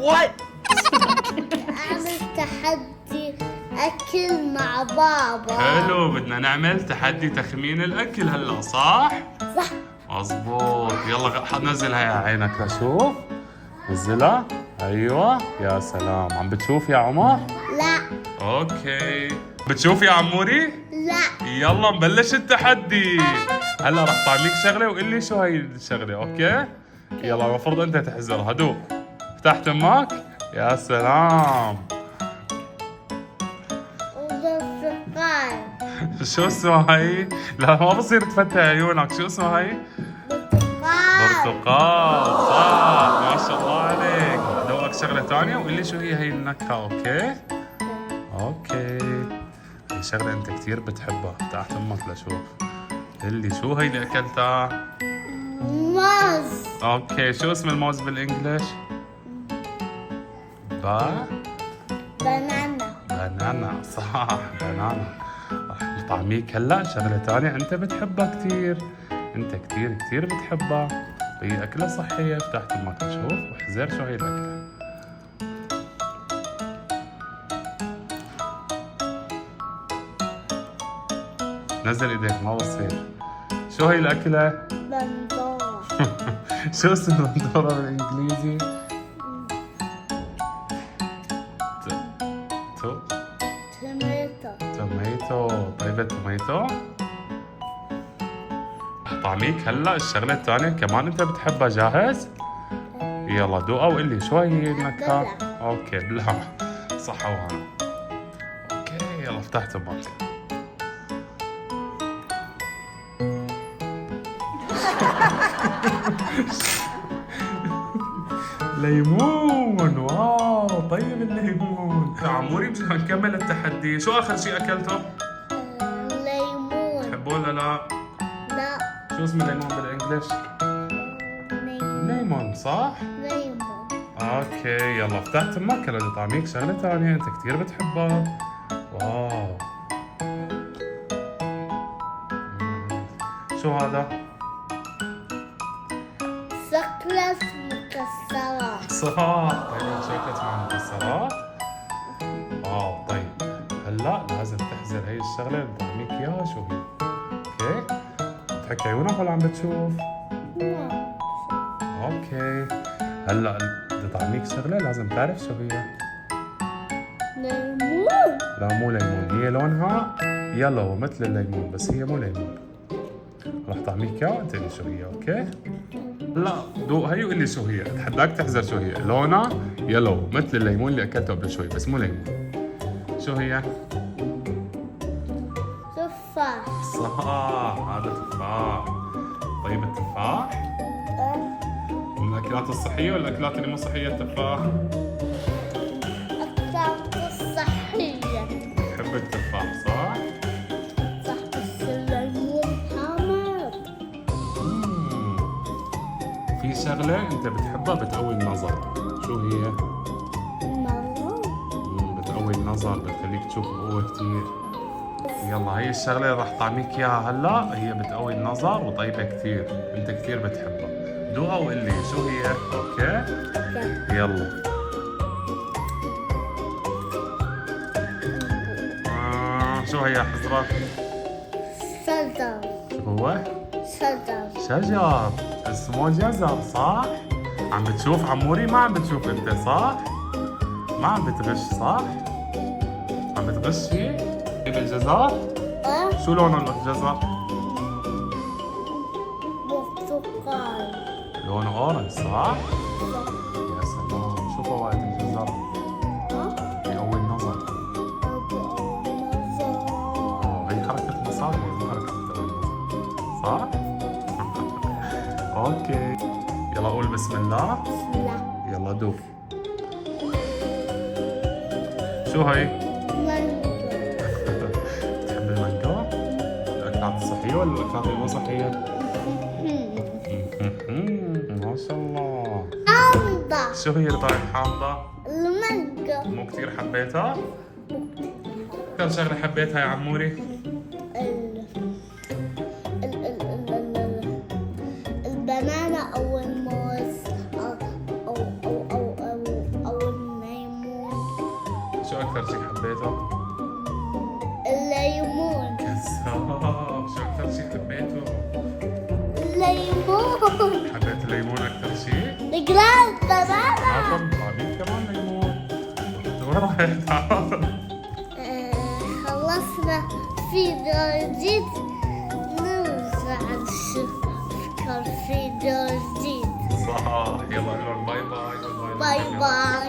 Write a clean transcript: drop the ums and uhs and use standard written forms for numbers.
What؟ أعمل تحدي أكل مع بابا. حلو، بدنا نعمل تحدي تخمين الأكل هلا، صح؟ صح. مظبوط. يلا نزلها يا عينك لشوف. نزلها. أيوة، يا سلام. عم بتشوف يا عمر؟ لا. أوكي. بتشوف يا عموري؟ لا. يلا نبلش التحدي. هلا رح طعميك شغلة وقل لي شو هي الشغلة، أوكي؟ يلا المفروض أنت تحزرها. دوق. فتحت أمك؟ يا سلام. وبرتقال. شو اسمها هي؟ لا ما بصير تفتح عيونك، شو اسمها هي؟ برتقال. برتقال، صح، ما شاء الله عليك. دوقك شغلة ثانية وقل لي شو هي النكهة، أوكي؟ أوكي. هي شغلة أنت كثير بتحبها، فتحت أمك لشوف. قل لي شو هي اللي أكلتها؟ موز. أوكي، شو اسم الموز بالإنجليش؟ بنانا. بنانا، صح، بنانا. رح طعميك هلا شغلة ثانية أنت بتحبها كثير، أنت كثير كثير بتحبها، هي أكلة صحية. فتحت أمك تشوف واحذر شو هي الأكلة. نزل إيديك ما بصير. شو هي الأكلة؟ بندور. شو اسم البندورة بالإنجليزي؟ توميتو. توميتو. طيب التوميتو طعميك هلا الشغلة الثانية كمان انت بتحبها. جاهز؟ يلا دوقها وقول لي شو هي النكهة. اوكي بلع. صحة وهنا. اوكي يلا فتحت امك. ليمون. واو طيب الليمون. عموري بدنا نكمل التحدي. شو اخر شيء اكلته؟ ليمون. تحبوه ولا لا؟ لا. شو اسم الليمون بالانجلش؟ ليمون، صح؟ ليمون. اوكي يلا فتحت امك. هلا بدي طعميك شغلة ثانية انت كثير بتحبها. واو. شو هذا؟ شوكولاتة مكسرات. صح. طيب شوكولاتة مع مكسرات. واو طيب. هلا لازم تحزر هي الشغلة اللي طعميك اياها شو هي. اوكي. بتحكي عيونك ولا عم بتشوف؟ اوكي. هلا بدي طعميك شغلة لازم تعرف شو هي. ليمون. لا مو ليمون، هي لونها يلو مثل الليمون بس هي مو ليمون. رح طعميك اياها وانت قلي شو هي، اوكي؟ لا دوق هي وقلي شو هي، اتحداك تحذر شو هي، لونها يلو مثل الليمون اللي اكلته قبل شوي بس مو ليمون. شو هي؟ تفاح. صح، هذا تفاح. طيب التفاح من الاكلات الصحية ولا الاكلات اللي مو صحية التفاح؟ الأكلات الصحية. بحب التفاح صح؟ صح بس الليمون حامض. في شغلة انت بتحبها بتقوي النظر، شو هي؟ مرة. بتقوي النظر، بتخليك تشوف بقوة كتير. يلا هي الشغلة اللي رح طعميك اياها هلا، هي بتقوي النظر وطيبة كتير، انت كتير بتحبها. دوقها وقول لي شو هي، اوكي؟ يلا. شو هي حضرة؟ شجر. شو هو؟ شجر. شجر، اسمه جزر صح؟ عم بتشوف عموري؟ ما عم بتشوف انت صح؟ ما عم بتغش صح؟ عم بتغش شي؟ بالجزر؟ شو لونه الجزر؟ برتقال. لونه اورنج صح؟ يا سلام، شو فوائد الجزر؟ بيقوي النظر. هي حركة مصاري مو حركة بتقوي النظر صح؟ اوكي يلا قول بسم الله. لا. يلا دوق. شو هي؟ بتحب المانجا؟ الأكلات الصحية ولا الأكلات اللي مو صحية؟ ما شاء الله. حامضة. شو هي اللي طلعت حامضة؟ المانجا. مو كثير حبيتها؟ أكثر شغلة حبيتها يا عموري؟ البنانا أو الموز أو أكثر شيء حبيته؟ الليمون كذاب، شو أكثر شيء حبيته؟ الليمون حبيت الليمون أكثر شيء؟ الجلاس تماما. طبعا كمان ليمون. وين رايح تعال؟ خلصنا فيديو جديد، نرجع نشوف أفكار فيديو جديد. صح، يلا نقول باي باي. باي باي.